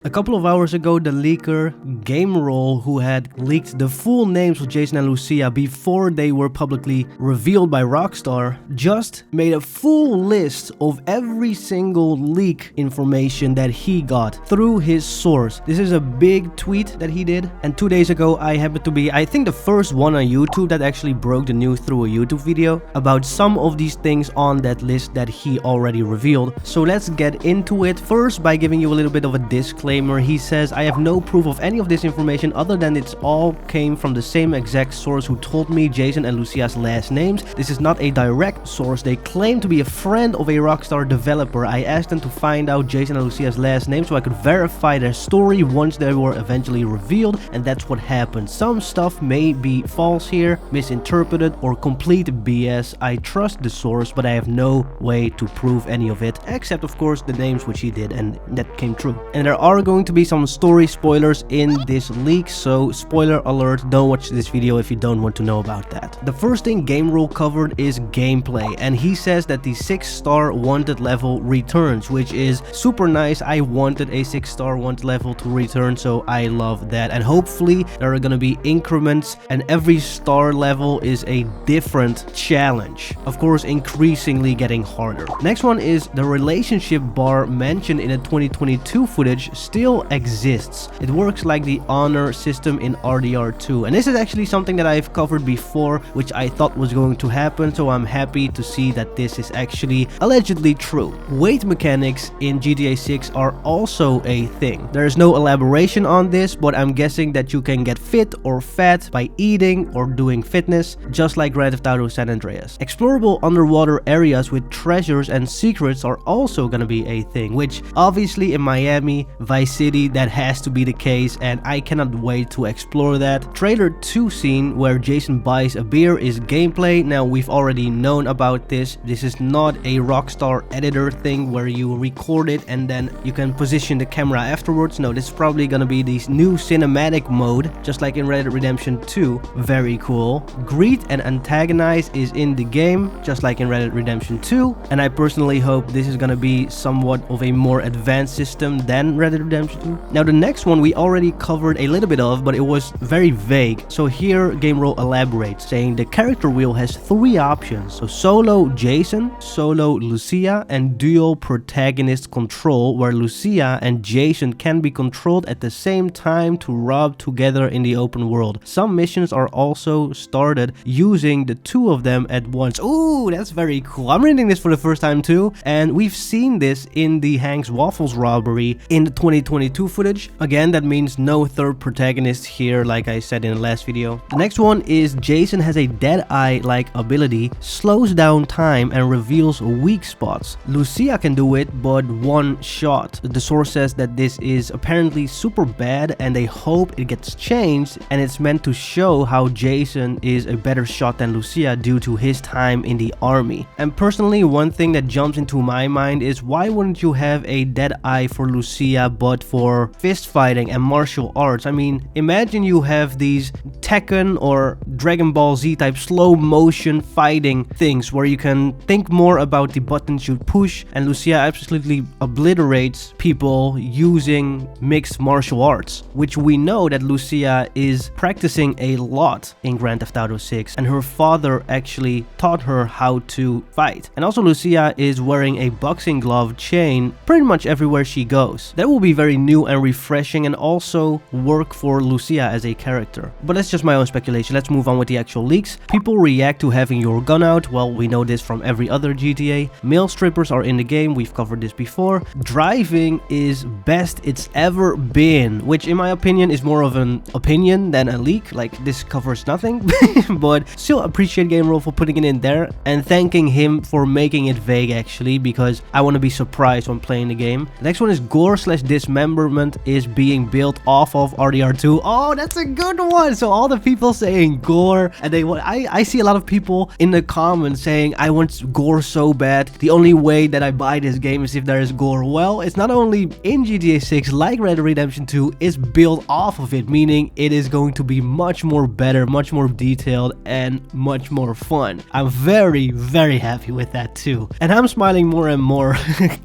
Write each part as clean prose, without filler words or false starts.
A couple of hours ago, the leaker GameRoll, who had leaked the full names of Jason and Lucia before they were publicly revealed by Rockstar, just made a full list of every single leak information that he got through his source. This is a big tweet that he did, and 2 days ago I happened to be, I think, the first one on YouTube that actually broke the news through a YouTube video about some of these things on that list that he already revealed. So let's get into it. First, by giving you a little bit of a disclaimer. He says, I have no proof of any of this information other than it's all came from the same exact source who told me Jason and Lucia's last names. This is not a direct source. They claim to be a friend of a Rockstar developer. I asked them to find out Jason and Lucia's last name so I could verify their story once they were eventually revealed, and that's what happened. Some stuff may be false here, misinterpreted, or complete BS. I trust the source, but I have no way to prove any of it, except of course the names which he did, and that came true. And there are going to be some story spoilers in this leak, so spoiler alert, don't watch this video if you don't want to know about that. The first thing GameRoll covered is gameplay, and he says that the 6-star wanted level returns, which is super nice. I wanted a 6-star wanted level to return, so I love that. And hopefully there are gonna be increments, and every star level is a different challenge, of course increasingly getting harder. Next one is the relationship bar mentioned in the 2022 footage still exists. It works like the honor system in RDR2, and this is actually something that I've covered before, which I thought was going to happen, so I'm happy to see that this is actually allegedly true. Weight mechanics in GTA 6 are also a thing. There is no elaboration on this, but I'm guessing that you can get fit or fat by eating or doing fitness, just like Grand Theft Auto San Andreas. Explorable underwater areas with treasures and secrets are also gonna be a thing, which obviously in Miami, Vice City, that has to be the case, and I cannot wait to explore that. Trailer 2 scene where Jason buys a beer is gameplay. Now, we've already known about this. This is not a Rockstar editor thing where you record it and then you can position the camera afterwards. No, this is probably gonna be this new cinematic mode, just like in Red Dead Redemption 2. Very cool. Greet and antagonize is in the game, just like in Red Dead Redemption 2, and I personally hope this is gonna be somewhat of a more advanced system than Red Dead Redemption 2. Now, the next one we already covered a little bit of, but it was very vague. So here GameRoll elaborates, saying the character wheel has 3 options. So solo Jason, solo Lucia, and dual protagonist control, where Lucia and Jason can be controlled at the same time to rob together in the open world. Some missions are also started using the 2 of them at once. Ooh, that's very cool. I'm reading this for the first time too, and we've seen this in the Hank's Waffles robbery in the 2022 footage. Again, that means no third protagonist here, like I said in the last video. The next one is Jason has a Deadeye-like ability, slows down time and reveals weak spots. Lucia can do it, but one shot. The source says that this is apparently super bad and they hope it gets changed, and it's meant to show how Jason is a better shot than Lucia due to his time in the army. And personally, one thing that jumps into my mind is, why wouldn't you have a Deadeye for Lucia but for fist fighting and martial arts? I mean, imagine you have these Tekken or Dragon Ball Z type slow motion fighting things where you can think more about the buttons you push, and Lucia absolutely obliterates people using mixed martial arts, which we know that Lucia is practicing a lot in Grand Theft Auto 6, and her father actually taught her how to fight. And also Lucia is wearing a boxing glove chain pretty much everywhere she goes. That will be very new and refreshing, and also work for Lucia as a character. But that's just my own speculation. Let's move on with the actual leaks. People react to having your gun out. Well, we know this from every other GTA. Male strippers are in the game. We've covered this before. Driving is best it's ever been, which in my opinion is more of an opinion than a leak. Like, this covers nothing. But still appreciate GameRoll for putting it in there, and thanking him for making it vague actually, because I want to be surprised when playing the game. The next one is gore/dismemberment is being built off of RDR2. Oh, that's a good one. So all the people saying gore, and they want, I see a lot of people in the comments saying, I want gore so bad. The only way that I buy this game is if there is gore. Well, it's not only in GTA 6 like Red Dead Redemption 2, it's built off of it, meaning it is going to be much more better, much more detailed, and much more fun. I'm very, very happy with that too. And I'm smiling more and more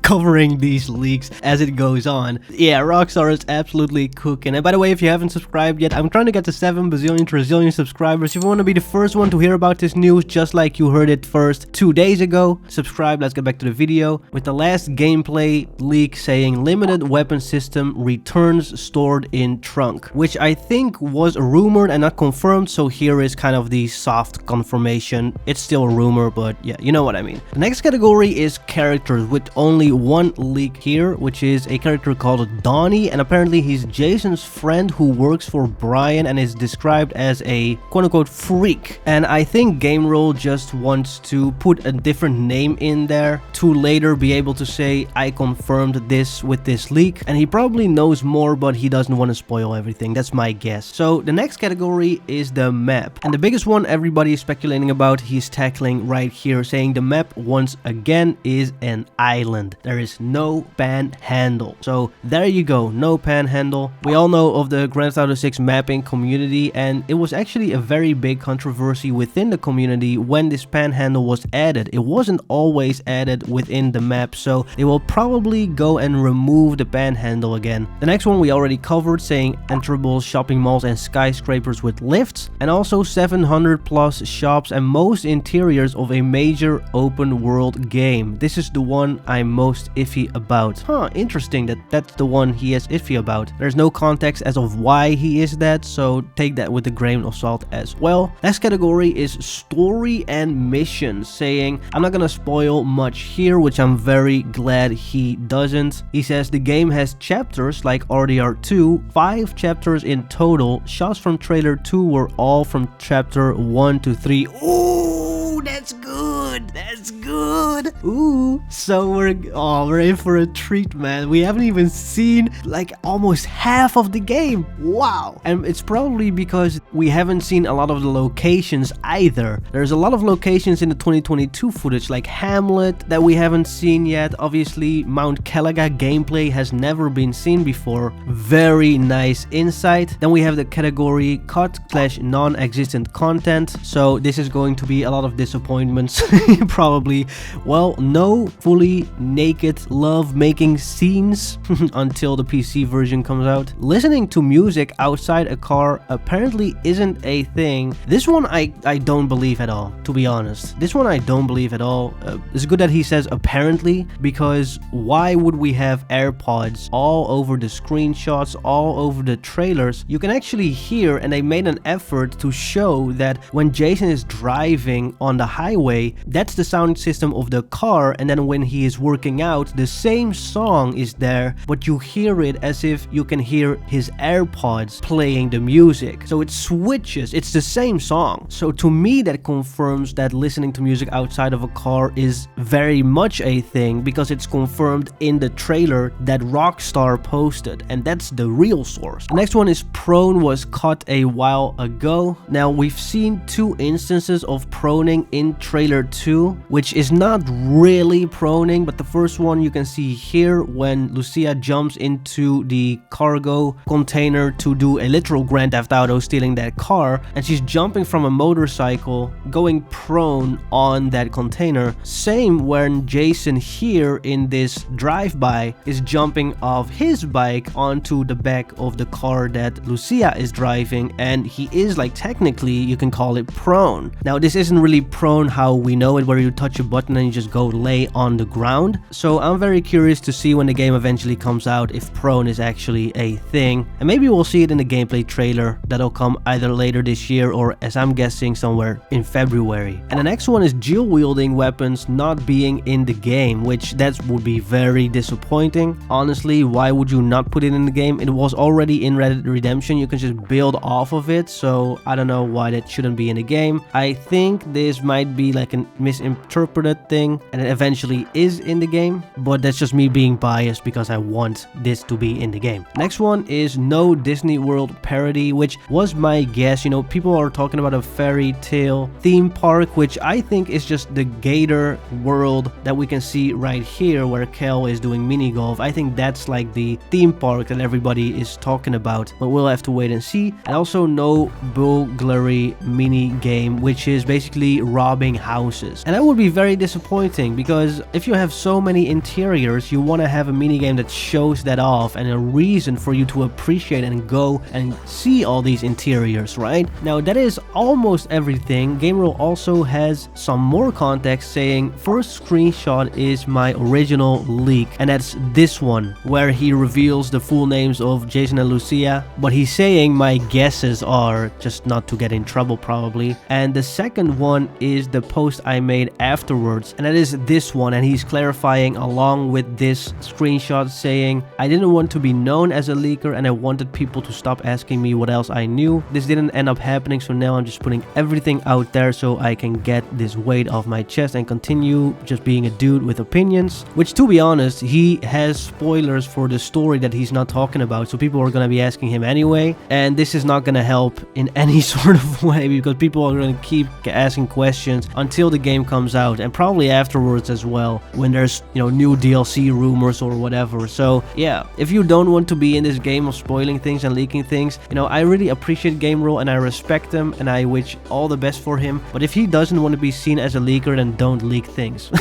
covering these leaks as it goes on. Yeah, Rockstar is absolutely cooking. And by the way, if you haven't subscribed yet, I'm trying to get to 7 bazillion trillion subscribers. If you want to be the first one to hear about this news, just like you heard it first 2 days ago, subscribe. Let's get back to the video. With the last gameplay leak saying limited weapon system returns stored in trunk, which I think was rumored and not confirmed. So here is kind of the soft confirmation. It's still a rumor, but yeah, you know what I mean. The next category is characters, with only one leak here, which is a character called Donnie, and apparently he's Jason's friend who works for Brian and is described as a quote-unquote freak. And I think GameRoll just wants to put a different name in there to later be able to say, I confirmed this with this leak, and he probably knows more, but he doesn't want to spoil everything. That's my guess. So the next category is the map, and the biggest one everybody is speculating about, he's tackling right here, saying the map once again is an island. There is no panhandle. So there you go, no panhandle. We all know of the Grand Theft Auto 6 mapping community, and it was actually a very big controversy within the community when this panhandle was added. It wasn't always added within the map, so they will probably go and remove the panhandle again. The next one we already covered, saying enterable shopping malls and skyscrapers with lifts, and also 700 plus shops and most interiors of a major open world game. This is the one I'm most iffy about. Interesting that that's the one he is iffy about. There's no context as of why he is that, so take that with a grain of salt as well. Next category is story and missions, saying, I'm not gonna spoil much here, which I'm very glad he doesn't. He says the game has chapters like RDR2, 5 chapters in total. Shots from trailer 2 were all from chapter 1 to 3. Ooh, that's good. That's good. Ooh, so we're in for a treat, man. We haven't even seen like almost half of the game. Wow. And it's probably because we haven't seen a lot of the locations either. There's a lot of locations in the 2022 footage, like Hamlet, that we haven't seen yet. Obviously, Mount Calaga gameplay has never been seen before. Very nice insight. Then we have the category cut/non-existent content. So this is going to be a lot of disappointments. Probably. Well, no fully naked love making scenes until the PC version comes out. Listening to music outside a car apparently isn't a thing. This one I don't believe at all, to be honest. This one I don't believe at all. It's good that he says apparently, because why would we have AirPods all over the screenshots, all over the trailers? You can actually hear, and they made an effort to show that when Jason is driving on the highway, that's the sound system of the car, and then when he is working out, the same song is there, but you hear it as if you can hear his AirPods playing the music. So it switches, it's the same song. So to me, that confirms that listening to music outside of a car is very much a thing, because it's confirmed in the trailer that Rockstar posted, and that's the real source. The next one is prone was caught a while ago. Now we've seen 2 instances of proning in trailer 2, which is not really proning, but the first one you can see here when Lucia jumps into the cargo container to do a literal Grand Theft Auto, stealing that car, and she's jumping from a motorcycle going prone on that container. Same when Jason here in this drive-by is jumping off his bike onto the back of the car that Lucia is driving, and he is, like, technically you can call it prone. Now this isn't really prone how we know it, where you touch a button and you just go lay on the ground. So I'm very curious to see when the game eventually comes out if prone is actually a thing, and maybe we'll see it in the gameplay trailer that'll come either later this year or, as I'm guessing, somewhere in February. And the next one is dual wielding weapons not being in the game, which that would be very disappointing. Honestly, why would you not put it in the game? It was already in Red Dead Redemption, you can just build off of it, so I don't know why that shouldn't be in the game. I think this might be like a misinterpreted thing, and it eventually is in the game, but that's just me being biased because I want this to be in the game. Next one is no Disney World parody, which was my guess. You know, people are talking about a fairy tale theme park, which I think is just the Gator world that we can see right here where Kel is doing mini golf. I think that's like the theme park that everybody is talking about, but we'll have to wait and see. And also no burglary mini game, which is basically robbing houses, and I would be very disappointed disappointing because if you have so many interiors, you want to have a minigame that shows that off and a reason for you to appreciate and go and see all these interiors, right? Now that is almost everything. GameRoll also has some more context saying first screenshot is my original leak, and that's this one where he reveals the full names of Jason and Lucia, but he's saying my guesses are, just not to get in trouble probably. And the second one is the post I made afterwards, and that is this one, and he's clarifying along with this screenshot saying I didn't want to be known as a leaker and I wanted people to stop asking me what else I knew. This didn't end up happening, so now I'm just putting everything out there so I can get this weight off my chest and continue just being a dude with opinions, which to be honest, he has spoilers for the story that he's not talking about, so people are going to be asking him anyway, and this is not going to help in any sort of way because people are going to keep asking questions until the game comes out and probably afterwards as well when there's, you know, new DLC rumors or whatever. So yeah, if you don't want to be in this game of spoiling things and leaking things, you know, I really appreciate GameRoll and I respect him and I wish all the best for him, but if he doesn't want to be seen as a leaker, then don't leak things.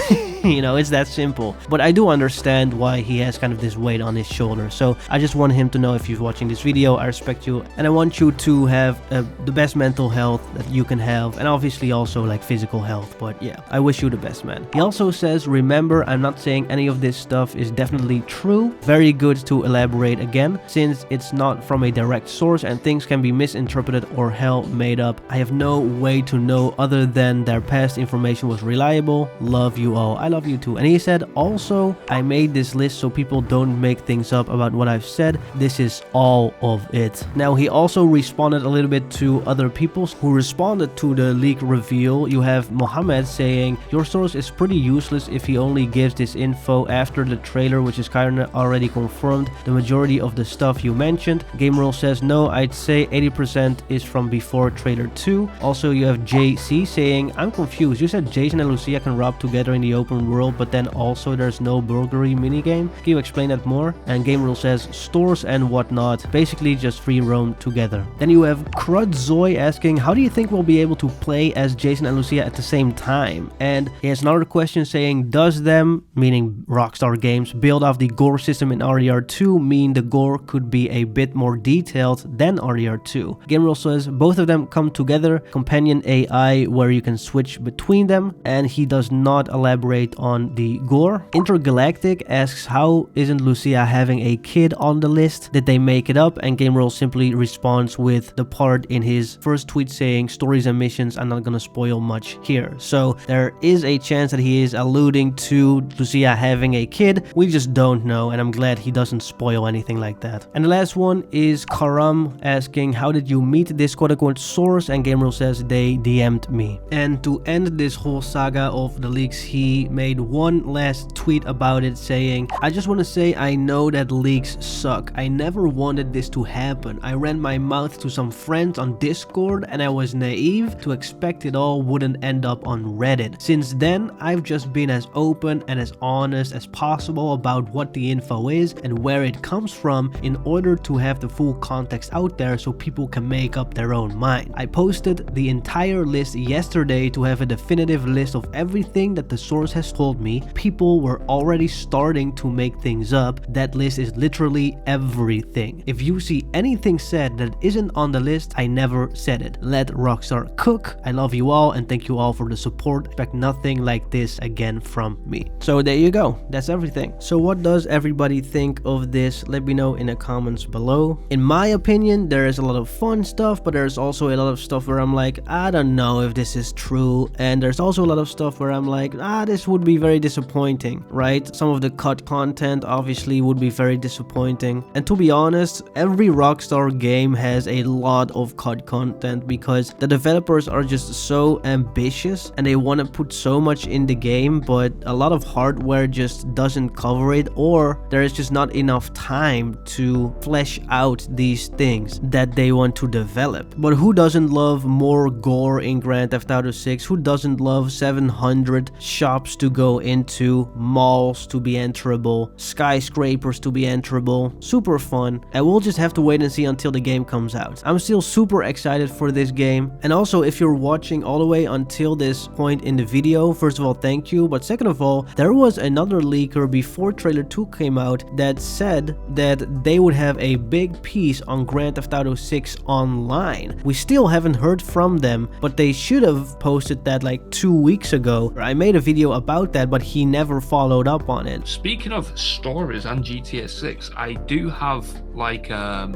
You know, it's that simple. But I do understand why he has kind of this weight on his shoulder. So I just want him to know, if you're watching this video, I respect you and I want you to have the best mental health that you can have, and obviously also like physical health. But yeah, I wish you the best, man. He also says, remember, I'm not saying any of this stuff is definitely true. Very good to elaborate again, since it's not from a direct source and things can be misinterpreted or hell made up. I have no way to know other than their past information was reliable. Love you all. I love you too. And he said also, I made this list so people don't make things up about what I've said. This is all of it. Now he also responded a little bit to other people who responded to the leak reveal. You have Mohammed saying, your source is pretty useless if he only gives this info after the trailer, which is kinda already confirmed the majority of the stuff you mentioned. GameRoll says, no, I'd say 80% is from before trailer 2. Also you have JC saying, I'm confused. You said Jason and Lucia can rob together in the open world, but then also there's no burglary minigame. Can you explain that more? And GameRoll says stores and whatnot, basically just free roam together. Then you have Crudzoy asking, how do you think we'll be able to play as Jason and Lucia at the same time? And he has another question saying, does them, meaning Rockstar Games, build off the gore system in RDR2 mean the gore could be a bit more detailed than RDR2? GameRoll says both of them come together, companion AI where you can switch between them, and he does not elaborate on the gore. Intergalactic asks, how isn't Lucia having a kid on the list? Did they make it up? And GameRoll simply responds with the part in his first tweet saying, stories and missions, I'm not gonna spoil much here. So there is a chance that he is alluding to Lucia having a kid. We just don't know, and I'm glad he doesn't spoil anything like that. And the last one is Karam asking, how did you meet this quote-unquote source? And GameRoll says they DM'd me. And to end this whole saga of the leaks, he made one last tweet about it saying, I just want to say I know that leaks suck. I never wanted this to happen. I ran my mouth to some friends on Discord and I was naive to expect it all wouldn't end up on Reddit. Since then, I've just been as open and as honest as possible about what the info is and where it comes from in order to have the full context out there so people can make up their own mind. I posted the entire list yesterday to have a definitive list of everything that the source has told me. People were already starting to make things up. That list is literally everything. If you see anything said that isn't on the list, I never said it. Let Rockstar cook. I love you all and thank you all for the support. Expect nothing like this again from me. So there you go. That's everything. So what does everybody think of this? Let me know in the comments below. In my opinion, there is a lot of fun stuff, but there's also a lot of stuff where I'm like, I don't know if this is true. And there's also a lot of stuff where I'm like, this would be very disappointing, right? Some of the cut content obviously would be very disappointing. And to be honest, every Rockstar game has a lot of cut content because the developers are just so ambitious and they want to put so much in the game, but a lot of hardware just doesn't cover it, or there is just not enough time to flesh out these things that they want to develop. But who doesn't love more gore in Grand Theft Auto 6? Who doesn't love 700 shops to to go into malls to be enterable, skyscrapers to be enterable. Super fun, and we'll just have to wait and see until the game comes out. I'm still super excited for this game, and also if you're watching all the way until this point in the video, first of all thank you, but second of all, there was another leaker before trailer 2 came out that said that they would have a big piece on Grand Theft Auto 6 online. We still haven't heard from them, but they should have posted that like 2 weeks ago. I made a video about that, but he never followed up on it. Speaking of stories and GTA 6, I do have like a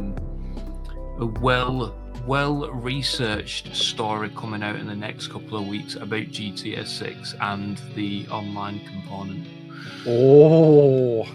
well-researched story coming out in the next couple of weeks about GTA 6 and the online component. Oh,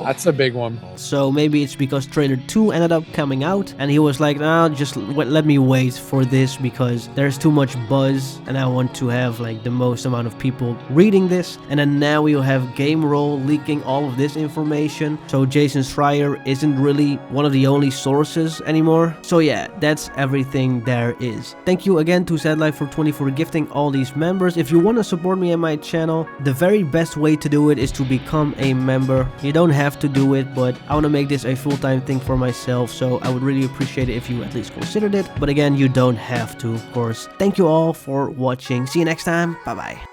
that's a big one. So maybe it's because trailer 2 ended up coming out and he was like, nah, just let me wait for this because there's too much buzz and I want to have like the most amount of people reading this. And then now we'll have Game Roll leaking all of this information, so Jason Schreier isn't really one of the only sources anymore. So yeah, that's everything there is. Thank you again to SadLife420 for gifting all these members. If you want to support me and my channel, the very best way to do it is to become a member. You don't have to do it, but I want to make this a full-time thing for myself, so I would really appreciate it if you at least considered it. But again, you don't have to, of course. Thank you all for watching. See you next time. Bye bye.